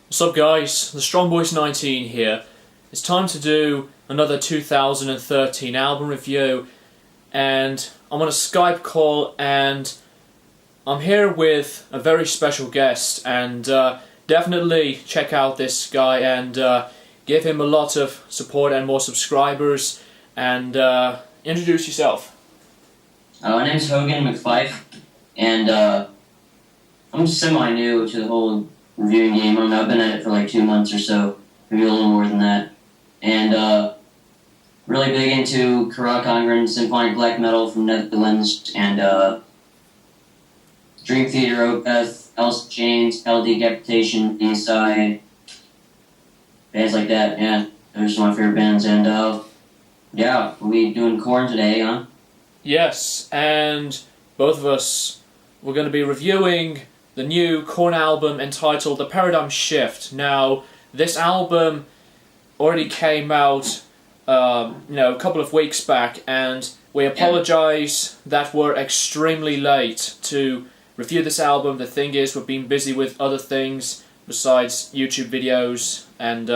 What's up guys, the Strong Boys 19 here. It's time to do another 2013 album review, and I'm on a Skype call and I'm here with a very special guest, and definitely check out this guy and give him a lot of support and more subscribers, and introduce yourself. My name's Hogan McFife, and I'm semi-new to the whole reviewing game. I don't know, I've been at it for like 2 months or so, maybe a little more than that. And really big into Korn and symphonic black metal from Netherlands, and Dream Theater, Opeth, Alice in Chains, Hell Decapitation, Inside, bands like that. Yeah, those are my favorite bands. And yeah, we'll be doing Korn today, huh? Yes, and both of us, we're going to be reviewing the new Korn album entitled The Paradigm Shift. Now, this album already came out a couple of weeks back, and we apologize that we're extremely late to review this album. The thing is, we've been busy with other things besides YouTube videos, and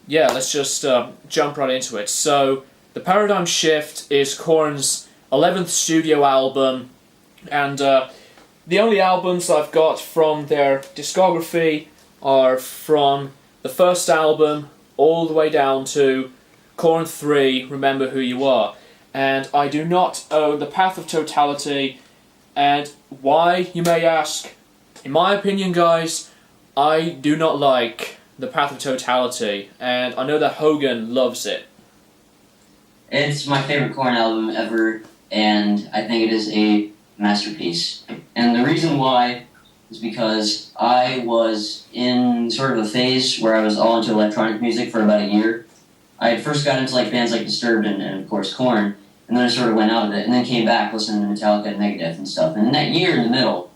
yeah, let's just jump right into it. So, The Paradigm Shift is Korn's 11th studio album, and the only albums I've got from their discography are from the first album all the way down to Korn 3, Remember Who You Are. And I do not own The Path of Totality. And why, you may ask? In my opinion, guys, I do not like The Path of Totality, and I know that Hogan loves it. It's my favorite Korn album ever, and I think it is a masterpiece. And the reason why is because I was in sort of a phase where I was all into electronic music for about a year. I had first got into bands like Disturbed and of course Korn, and then I sort of went out of it, and then came back listening to Metallica and Megadeth and stuff. And in that year in the middle,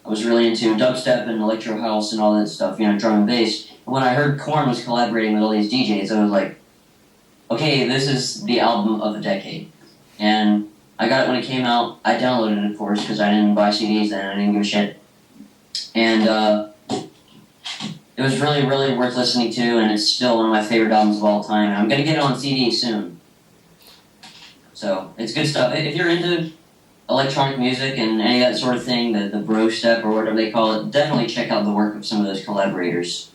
I was really into dubstep and electro house and all that stuff, drum and bass. And when I heard Korn was collaborating with all these DJs, I was like, okay, this is the album of the decade. And I got it when it came out. I downloaded it, of course, because I didn't buy CDs then. I didn't give a shit. And it was really, really worth listening to, and it's still one of my favorite albums of all time. And I'm going to get it on CD soon. So, it's good stuff. If you're into electronic music and any of that sort of thing, the bro step or whatever they call it, definitely check out the work of some of those collaborators.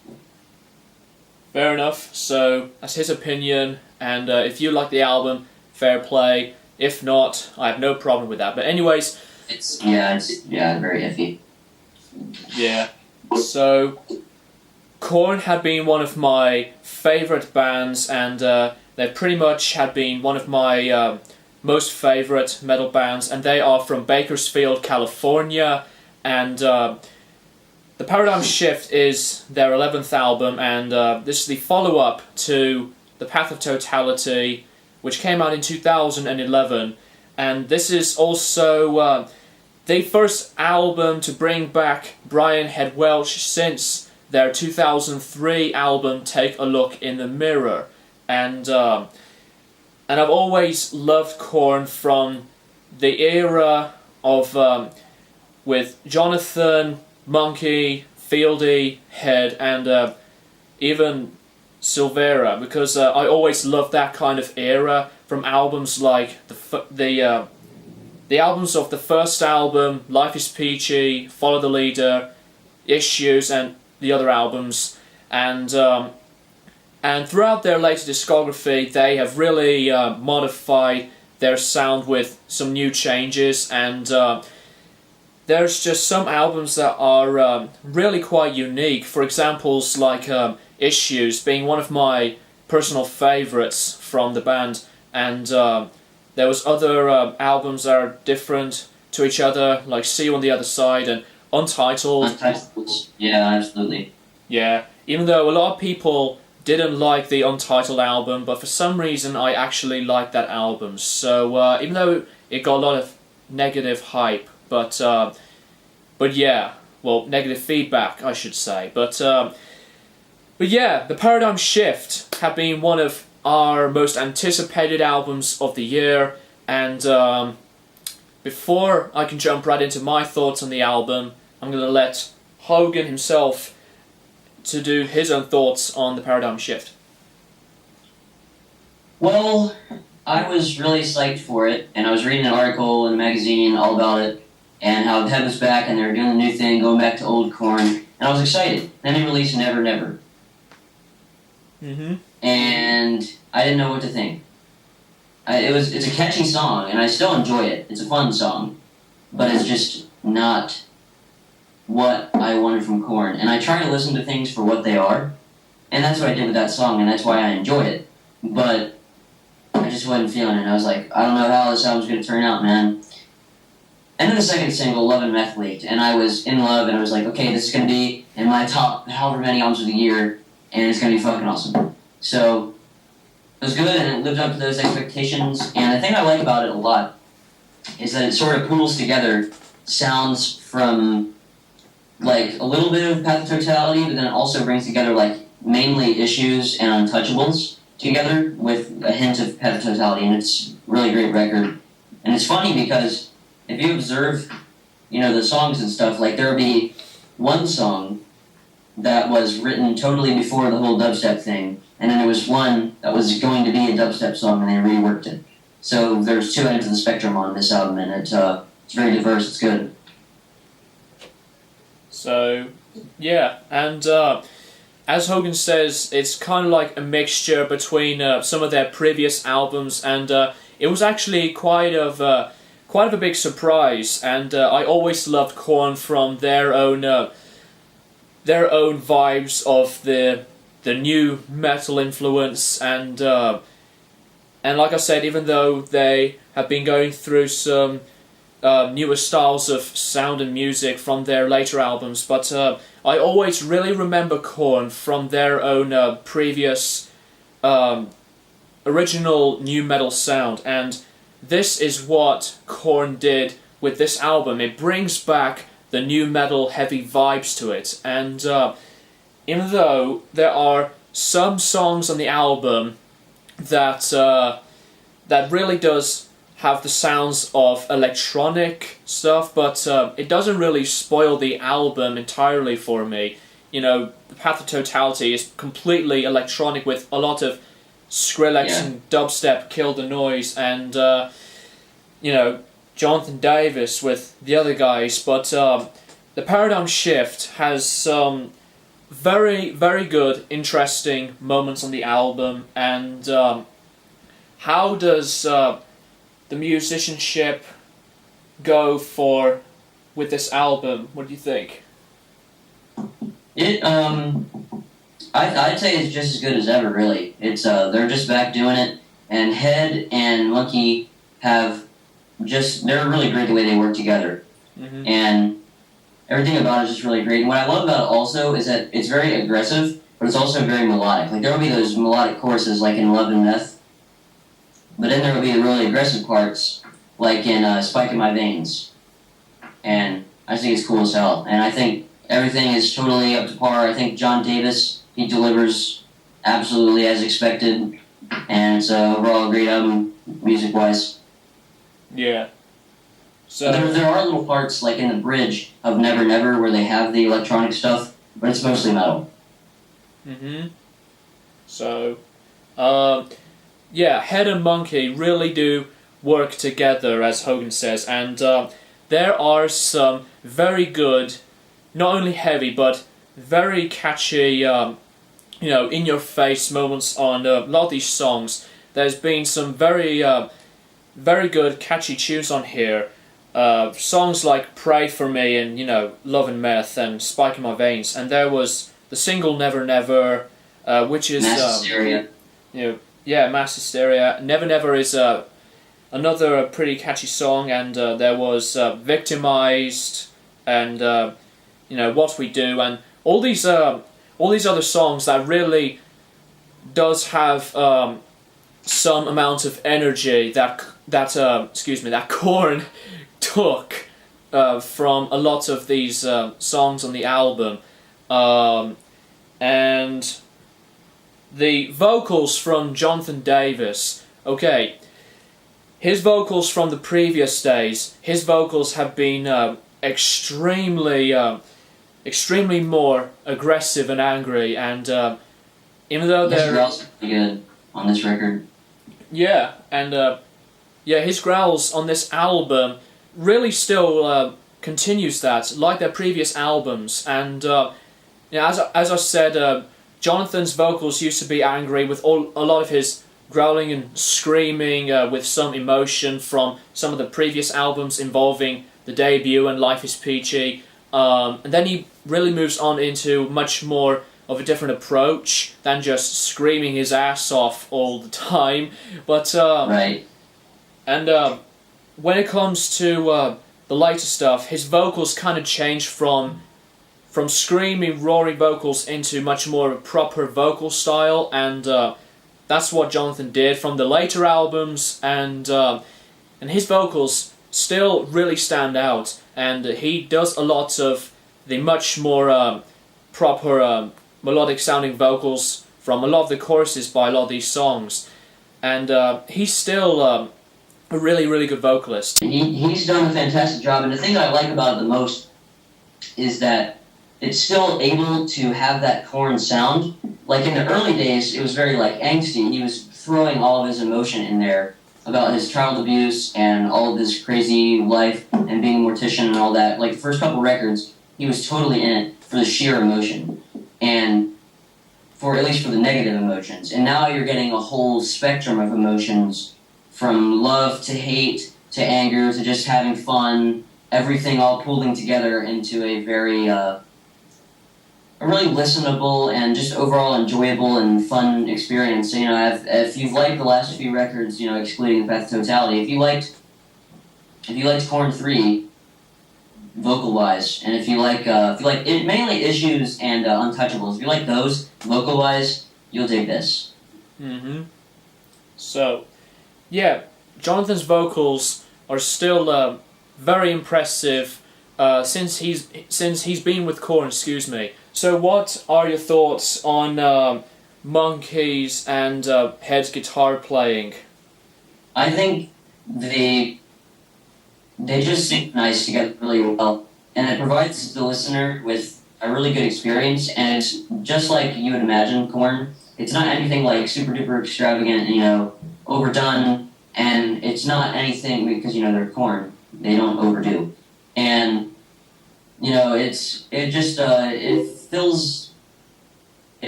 Fair enough. So, that's his opinion, and if you like the album, fair play. If not, I have no problem with that. But anyways... It's very iffy. Yeah. So, Korn had been one of my favourite bands, and they pretty much had been one of my most favourite metal bands, and they are from Bakersfield, California, and The Paradigm Shift is their 11th album, and this is the follow-up to The Path of Totality, which came out in 2011, and this is also the first album to bring back Brian Head Welch since their 2003 album Take a Look in the Mirror. And I've always loved Korn from the era of with Jonathan, Monkey, Fieldy, Head, and even Silvera, because I always loved that kind of era from albums like the albums of the first album, Life is Peachy, Follow the Leader, Issues, and the other albums, and throughout their later discography, they have really modified their sound with some new changes, and there's just some albums that are really quite unique. For examples like Issues being one of my personal favourites from the band, and there was other albums that are different to each other, like See You on the Other Side and Untitled. Yeah, absolutely. Yeah, even though a lot of people didn't like the Untitled album, but for some reason I actually liked that album. So even though it got a lot of negative hype, but yeah, well, negative feedback, I should say. But yeah, The Paradigm Shift had been one of our most anticipated albums of the year, and before I can jump right into my thoughts on the album, I'm going to let Hogan himself to do his own thoughts on the paradigm shift. Well, I was really psyched for it, and I was reading an article in a magazine all about it, and how Head was back, and they were doing a new thing, going back to old Korn, and I was excited. Then they released Never Never. Mm-hmm. And I didn't know what to think. It's a catchy song, and I still enjoy it. It's a fun song, but it's just not what I wanted from Korn. And I try to listen to things for what they are, and that's what I did with that song, and that's why I enjoyed it. But I just wasn't feeling it. I was like, I don't know how this album's going to turn out, man. And then the second single, Love and Meth, leaked, and I was in love, and I was like, okay, this is going to be in my top however many albums of the year, and it's going to be fucking awesome. So, it was good, and it lived up to those expectations, and the thing I like about it a lot is that it sort of pools together sounds from, like, a little bit of Path of Totality, but then it also brings together, like, mainly Issues and Untouchables together with a hint of Path of Totality, and it's a really great record. And it's funny because if you observe, the songs and stuff, like, there'll be one song that was written totally before the whole dubstep thing, and then there was one that was going to be a dubstep song, and they reworked it. So there's two ends of the spectrum on this album, and it's very diverse. It's good. So, yeah, and as Hogan says, it's kind of like a mixture between some of their previous albums, and it was actually quite of a big surprise. And I always loved Korn from their own vibes of the new metal influence, and like I said, even though they have been going through some newer styles of sound and music from their later albums, but I always really remember Korn from their own previous original new metal sound, and this is what Korn did with this album. It brings back the new metal heavy vibes to it, and even though there are some songs on the album that really does have the sounds of electronic stuff, but it doesn't really spoil the album entirely for me. The Path of Totality is completely electronic with a lot of Skrillex and dubstep, Kill the Noise, and Jonathan Davis with the other guys, but the Paradigm Shift has some very, very good, interesting moments on the album, and how does the musicianship go with this album? What do you think? I'd say it's just as good as ever, really. It's they're just back doing it, and Head and Monkey they're really great the way they work together. Mm-hmm. And everything about it is just really great. And what I love about it also is that it's very aggressive, but it's also very melodic. Like, there will be those melodic choruses like in Love and Meth, but then there will be the really aggressive parts like in Spike in My Veins. And I think it's cool as hell. And I think everything is totally up to par. I think John Davis, he delivers absolutely as expected, and it's overall a great album music-wise. Yeah. So there are little parts like in the bridge of Never Never where they have the electronic stuff, but it's mostly metal. Mm-hmm. So, Head and Monkey really do work together, as Hogan says, and there are some very good, not only heavy, but very catchy, in-your-face moments on a lot of these songs. There's been some very good, catchy tunes on here. Songs like Pray For Me and, Love and Meth and Spike in My Veins. And there was the single Never Never, which is... Mass Hysteria. Mass Hysteria. Never Never is another pretty catchy song, and there was Victimized and, What We Do, and all these other songs that really does have some amount of energy that Korn took from a lot of these songs on the album, and the vocals from Jonathan Davis. Okay, his vocals from the previous days, his vocals have been extremely extremely more aggressive and angry, and even though His they're growls are pretty good on this record. yeah, and his growls on this album really still continues that, like their previous albums, and as I said, Jonathan's vocals used to be angry with a lot of his growling and screaming with some emotion from some of the previous albums involving the debut and Life is Peachy. And then he really moves on into much more of a different approach than just screaming his ass off all the time. But Right. and when it comes to the later stuff, his vocals kind of change from screaming, roaring vocals into much more of a proper vocal style, and that's what Jonathan did from the later albums, and his vocals still really stand out, and he does a lot of the much more proper melodic sounding vocals from a lot of the choruses by a lot of these songs, and he's still a really, really good vocalist. He's done a fantastic job, and the thing that I like about it the most is that it's still able to have that Korn sound. Like in the early days, it was very like angsty. He was throwing all of his emotion in there about his child abuse and all of his crazy life and being a mortician and all that. Like the first couple records, he was totally in it for the sheer emotion, and for at least for the negative emotions. And now you're getting a whole spectrum of emotions, from love to hate to anger to just having fun. Everything all pooling together into a very a really listenable and just overall enjoyable and fun experience. You know, if you've liked the last few records, you know, excluding the Path to Totality, if you liked Korn 3, vocal wise, and if you like mainly Issues and Untouchables, if you like those vocal wise, you'll dig this. So, yeah, Jonathan's vocals are still very impressive since he's been with Korn. Excuse me. So, what are your thoughts on Monkey's and Head's guitar playing? I think they just synchronize together really well, and it provides the listener with a really good experience. And it's just like you would imagine Korn. It's not anything like super duper extravagant, you know, overdone, and it's not anything because you know they're Korn. They don't overdo, and you know it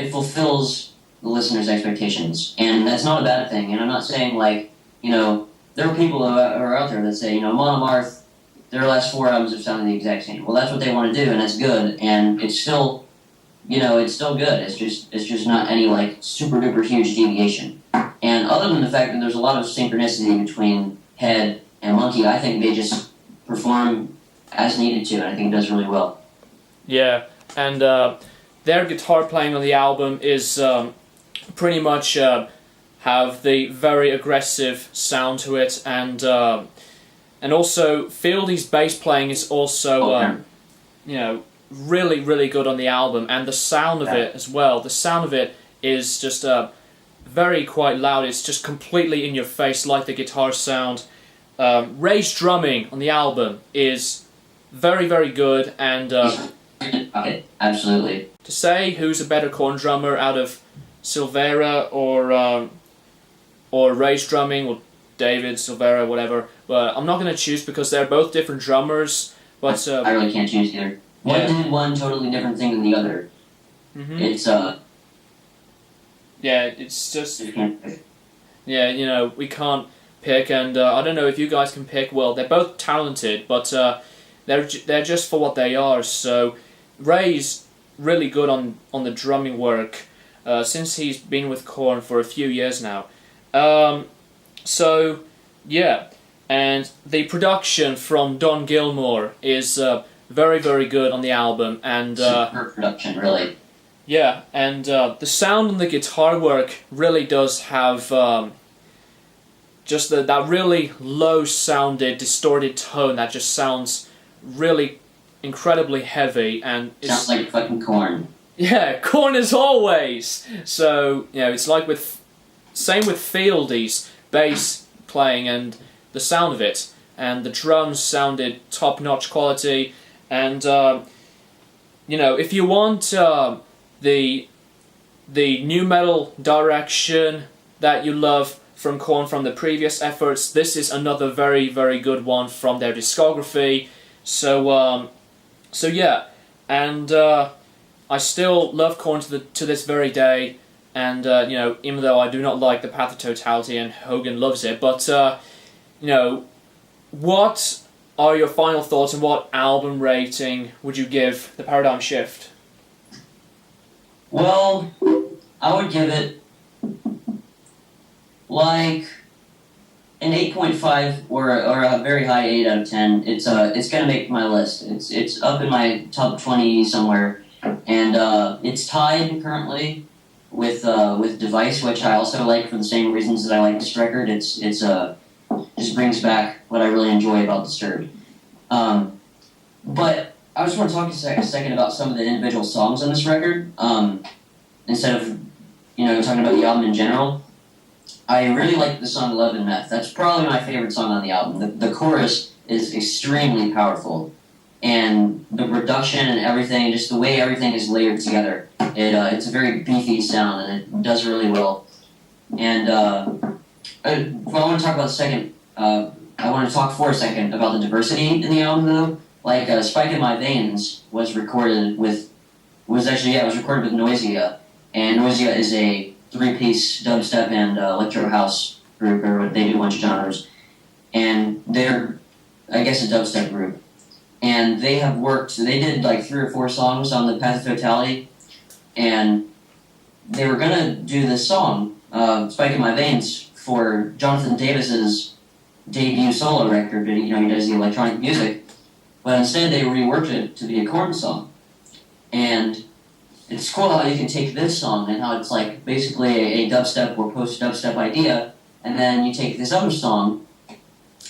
fulfills the listener's expectations, and that's not a bad thing. And I'm not saying like, you know, there are people who are out there that say, you know, Monomarth, their last 4 albums have sounded the exact same. Well, that's what they want to do, and that's good, and it's still, you know, it's still good. It's just not any like super duper huge deviation. And other than the fact that there's a lot of synchronicity between Head and Monkey, I think they just perform as needed to, and I think it does really well. Yeah, and their guitar playing on the album is pretty much have the very aggressive sound to it, and also Fieldy's bass playing is also you know, really, really good on the album, and the sound of it as well. The sound of it is just very quite loud. It's just completely in your face, like the guitar sound. Ray's drumming on the album is very, very good, and absolutely. To say who's a better Korn drummer out of Silvera or Ray's drumming, or David, Silvera, whatever, but I'm not going to choose because they're both different drummers. But I really can't choose either. One did one totally different thing than the other. It's yeah, it's just yeah, you know, we can't pick, and I don't know if you guys can pick. Well, they're both talented, but they're just for what they are. So Ray's really good on the drumming work since he's been with Korn for a few years now. So yeah, and the production from Don Gilmore is very, very good on the album, and super production, really. Yeah, and the sound and the guitar work really does have just that really low-sounded, distorted tone that just sounds really incredibly heavy, and sounds like fucking Korn. Yeah, Korn as always. So you know, it's like same with Fieldy's bass playing and the sound of it, and the drums sounded top-notch quality, and if you want the new metal direction that you love from Korn from the previous efforts, this is another very, very good one from their discography. So yeah, and I still love Korn to this very day, and even though I do not like the Path of Totality, and Hogan loves it, but what are your final thoughts, and what album rating would you give The Paradigm Shift? Well, I would give it like an 8.5 or a very high 8 out of 10. It's gonna make my list. It's up in my top 20 somewhere, and it's tied currently with Device, which I also like for the same reasons that I like this record. It's just brings back what I really enjoy about Disturbed. But I just want to talk a second about some of the individual songs on this record, instead of talking about the album in general. I really like the song Love and Meth. That's probably my favorite song on the album. The chorus is extremely powerful, and the production and everything, just the way everything is layered together, it's a very beefy sound, and it does really well. And I want to talk about I want to talk for a second about the diversity in the album, though. Like, Spike in My Veins was recorded with Noisia, and Noisia is a three-piece dubstep and electro house group, or they do a bunch of genres, and they're, I guess, a dubstep group. And they did like 3 or 4 songs on the Path of Totality, and they were gonna do this song, Spike in My Veins, for Jonathan Davis's debut solo record. He does the electronic music, but instead they reworked it to be a Korn song. And it's cool how you can take this song and how it's like basically a dubstep or post-dubstep idea, and then you take this other song,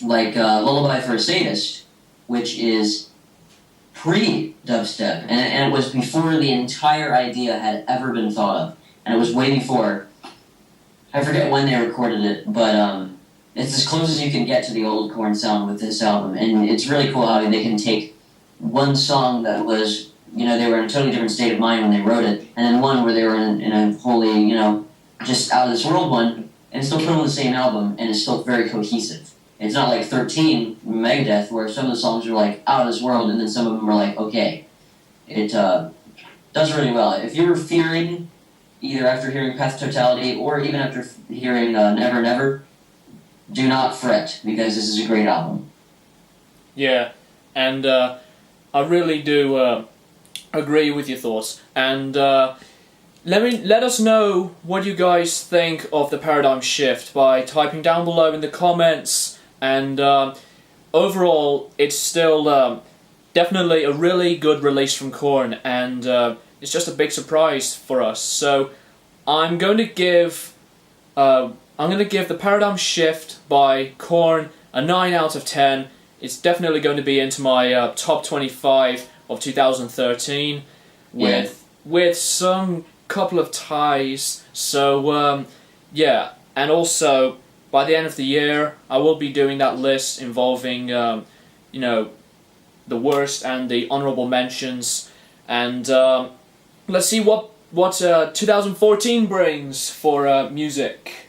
like Lullaby for a Sadist, which is pre-dubstep, and it was before the entire idea had ever been thought of, and it was way before. I forget when they recorded it, but it's as close as you can get to the old Korn sound with this album, and it's really cool how they can take one song that was, they were in a totally different state of mind when they wrote it, and then one where they were in a wholly, just out of this world one, and still put on the same album, and it's still very cohesive. It's not like 13, Megadeth, where some of the songs are like out of this world, and then some of them are like, okay. It does really well. If you were fearing, either after hearing Path of Totality, or even after hearing Never Never, do not fret, because this is a great album. Yeah, and I really do agree with your thoughts. And let us know what you guys think of The Paradigm Shift by typing down below in the comments. And overall, it's still definitely a really good release from Korn, and it's just a big surprise for us. So I'm going to give The Paradigm Shift by Korn a 9 out of 10. It's definitely going to be into my top 25 of 2013, with some couple of ties. So yeah, and also by the end of the year, I will be doing that list involving the worst and the honorable mentions, and let's see what 2014 brings for music.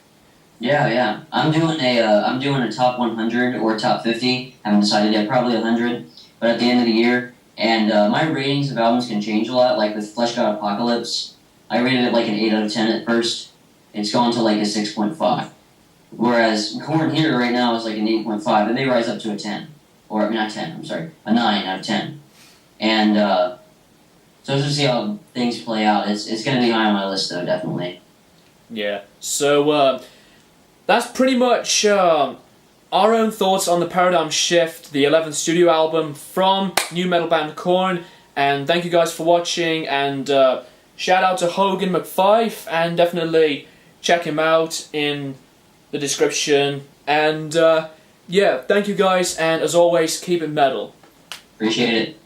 Yeah. I'm doing a top 100 or top 50. I haven't decided yet. Probably 100. But at the end of the year, and my ratings of albums can change a lot. Like with Flesh God Apocalypse, I rated it like an 8 out of 10 at first. It's gone to like a 6.5. Whereas Korn here right now is like an 8.5. It may rise up to a 10, or not 10. I'm sorry, a 9 out of 10. And so let's just see how things play out. It's going to be high on my list though, definitely. Yeah. So that's pretty much our own thoughts on The Paradigm Shift, the 11th studio album from new metal band Korn. And thank you guys for watching, and shout out to Hogan McFife, and definitely check him out in the description. And yeah, thank you guys, and as always, keep it metal. Appreciate it.